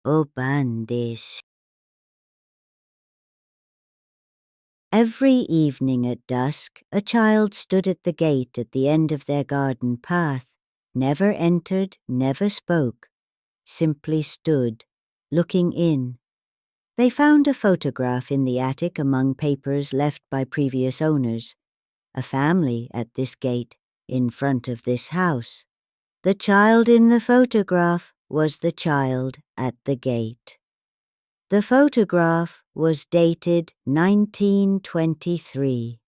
おばんです. Every evening at dusk, a child stood at the gate at the end of their garden path, never entered, never spoke, simply stood, looking in. They found a photograph in the attic among papers left by previous owners. A family at this gate, in front of this house. The child in the photograph was the child at the gate. The photograph was dated 1923.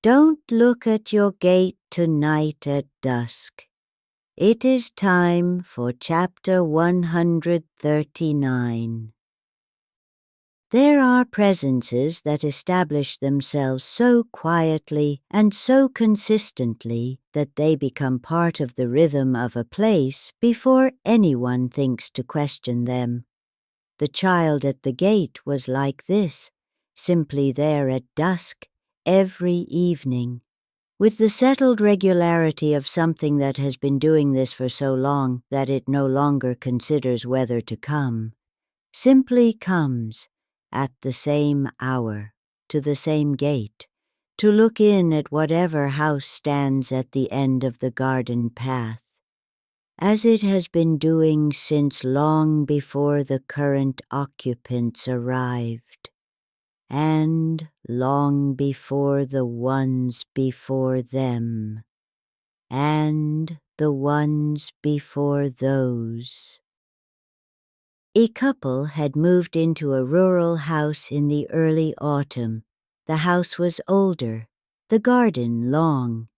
Don't look at your gate tonight at dusk. It is time for chapter 139. There are presences that establish themselves so quietly and so consistently that they become part of the rhythm of a place before anyone thinks to question them. The child at the gate was like this, simply there at dusk, every evening, with the settled regularity of something that has been doing this for so long that it no longer considers whether to come. Simply comes, at the same hour, to the same gate, to look in at whatever house stands at the end of the garden path, as it has been doing since long before the current occupants arrived, and long before the ones before them, and the ones before those. A couple had moved into a rural house in the early autumn. The house was older, the garden long,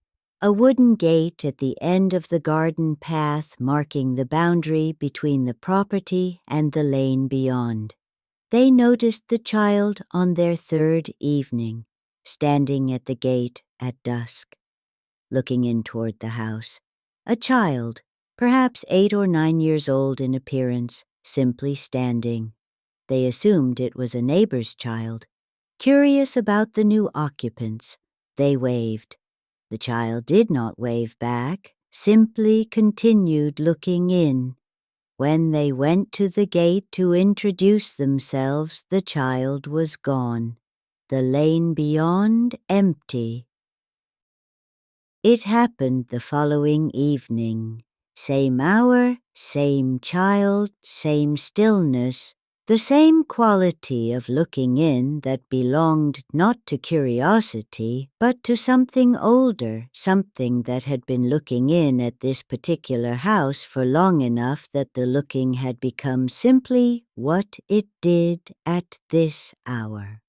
a wooden gate at the end of the garden path marking the boundary between the property and the lane beyond. They noticed the child on their third evening, standing at the gate at dusk, looking in toward the house. A child, perhaps 8 or 9 years old in appearance, simply standing. They assumed it was a neighbor's child. Curious about the new occupants, they waved. The child did not wave back, simply continued looking in. When they went to the gate to introduce themselves, the child was gone. The lane beyond empty. It happened the following evening. Same hour, same child, same stillness, the same quality of looking in that belonged not to curiosity, but to something older, something that had been looking in at this particular house for long enough that the looking had become simply what it did at this hour.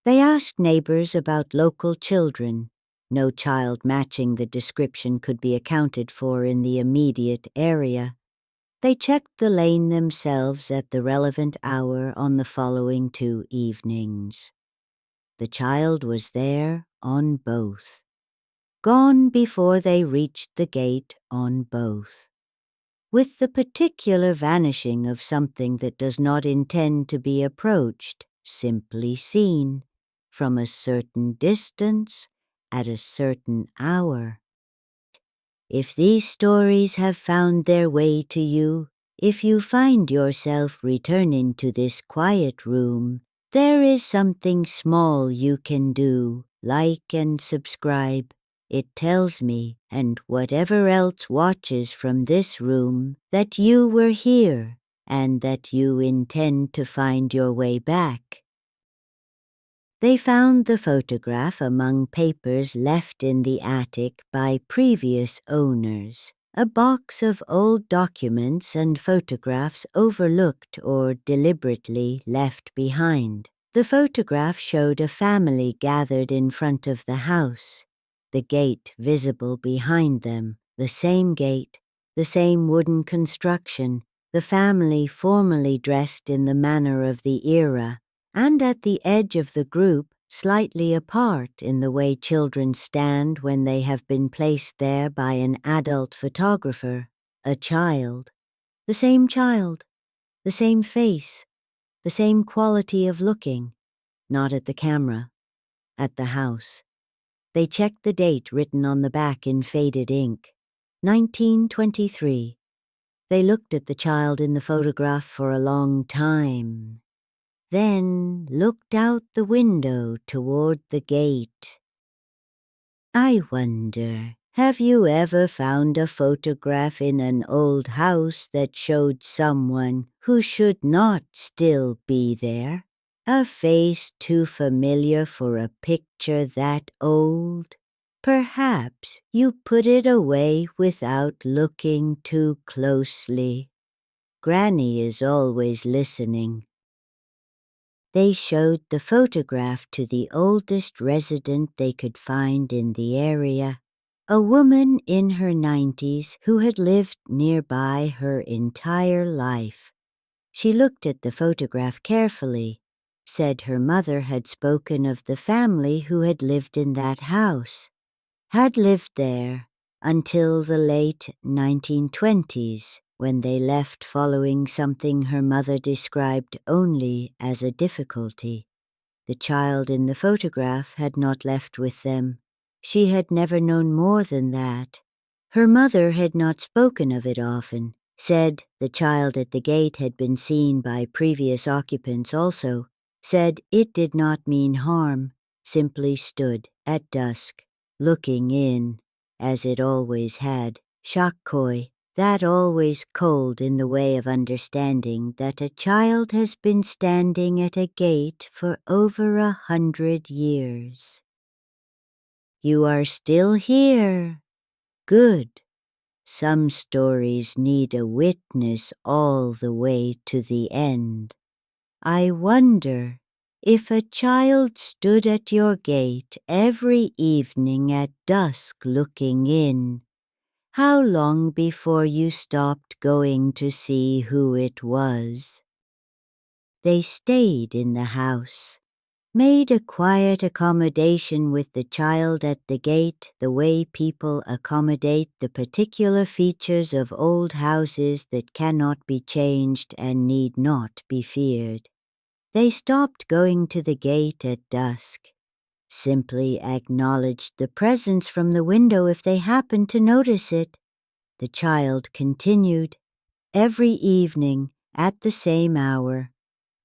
They asked neighbors about local children. No child matching the description could be accounted for in the immediate area. They checked the lane themselves at the relevant hour on the following 2 evenings. The child was there on both. Gone before they reached the gate on both. With the particular vanishing of something that does not intend to be approached, simply seen, from a certain distance, at a certain hour. If these stories have found their way to you, if you find yourself returning to this quiet room, there is something small you can do, like and subscribe. It tells me, and whatever else watches from this room, that you were here, and that you intend to find your way back. They found the photograph among papers left in the attic by previous owners, a box of old documents and photographs overlooked or deliberately left behind. The photograph showed a family gathered in front of the house, the gate visible behind them, the same gate, the same wooden construction, the family formally dressed in the manner of the era, and at the edge of the group, slightly apart in the way children stand when they have been placed there by an adult photographer, a child. The same child, the same face, the same quality of looking, not at the camera, at the house. They checked the date written on the back in faded ink, 1923. They looked at the child in the photograph for a long time, then looked out the window toward the gate. I wonder, have you ever found a photograph in an old house that showed someone who should not still be there? A face too familiar for a picture that old? Perhaps you put it away without looking too closely. Granny is always listening. They showed the photograph to the oldest resident they could find in the area, a woman in her 90s who had lived nearby her entire life. She looked at the photograph carefully, said her mother had spoken of the family who had lived in that house, had lived there until the late 1920s, when they left following something her mother described only as a difficulty. The child in the photograph had not left with them. She had never known more than that. Her mother had not spoken of it often, said the child at the gate had been seen by previous occupants also, said it did not mean harm, simply stood at dusk, looking in, as it always had, shakkoi, that always cold in the way of understanding that a child has been standing at a gate for over 100 years. You are still here. Good. Some stories need a witness all the way to the end. I wonder if a child stood at your gate every evening at dusk looking in, how long before you stopped going to see who it was? They stayed in the house, made a quiet accommodation with the child at the gate the way people accommodate the particular features of old houses that cannot be changed and need not be feared. They stopped going to the gate at dusk, simply acknowledged the presence from the window if they happened to notice it. The child continued, every evening at the same hour,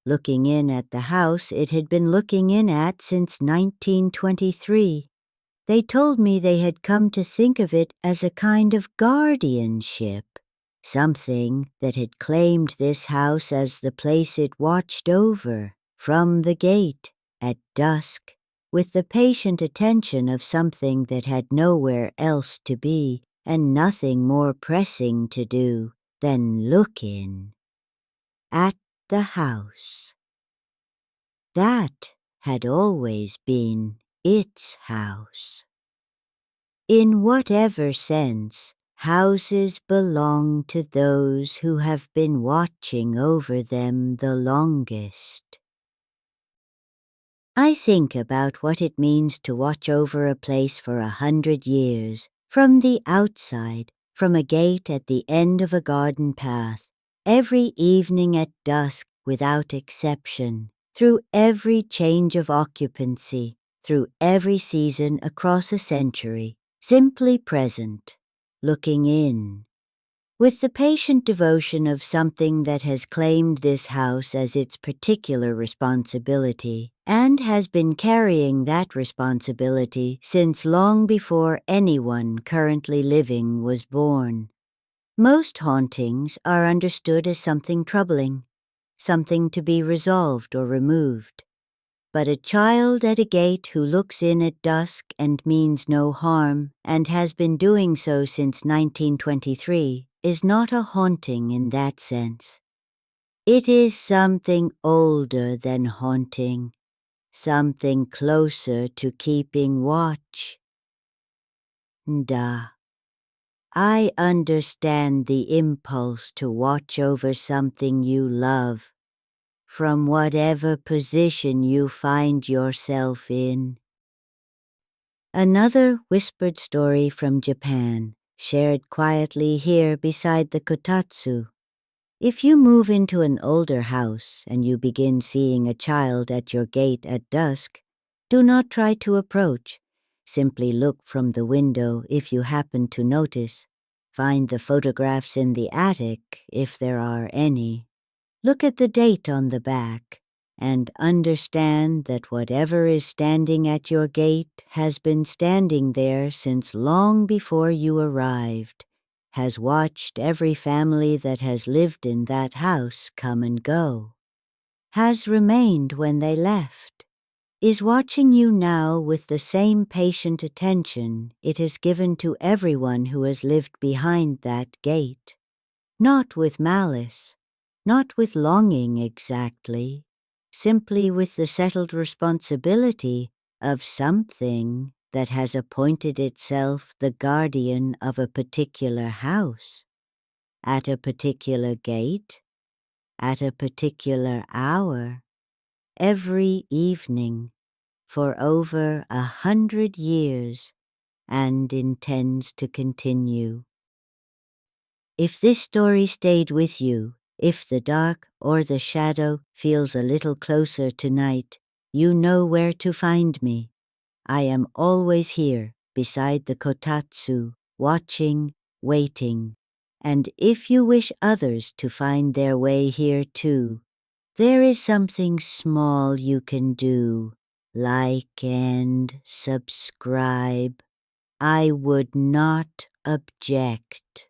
looking in at the house it had been looking in at since 1923. They told me they had come to think of it as a kind of guardianship, something that had claimed this house as the place it watched over, from the gate, at dusk, with the patient attention of something that had nowhere else to be and nothing more pressing to do than look in. At the house. That had always been its house. In whatever sense, houses belong to those who have been watching over them the longest. I think about what it means to watch over a place for 100 years, from the outside, from a gate at the end of a garden path, every evening at dusk without exception, through every change of occupancy, through every season across a century, simply present, looking in, with the patient devotion of something that has claimed this house as its particular responsibility, and has been carrying that responsibility since long before anyone currently living was born. Most hauntings are understood as something troubling, something to be resolved or removed. But a child at a gate who looks in at dusk and means no harm, and has been doing so since 1923, is not a haunting in that sense. It is something older than haunting, something closer to keeping watch. Da. I understand the impulse to watch over something you love, from whatever position you find yourself in. Another whispered story from Japan, shared quietly here beside the kotatsu. If you move into an older house and you begin seeing a child at your gate at dusk, do not try to approach. Simply look from the window if you happen to notice. Find the photographs in the attic, if there are any. Look at the date on the back, and understand that whatever is standing at your gate has been standing there since long before you arrived, has watched every family that has lived in that house come and go, has remained when they left, is watching you now with the same patient attention it has given to everyone who has lived behind that gate, not with malice, not with longing exactly, simply with the settled responsibility of something that has appointed itself the guardian of a particular house, at a particular gate, at a particular hour, every evening, for over 100 years, and intends to continue. If this story stayed with you, if the dark or the shadow feels a little closer tonight, you know where to find me. I am always here beside the kotatsu, watching, waiting. And if you wish others to find their way here too, there is something small you can do, like and subscribe. I would not object.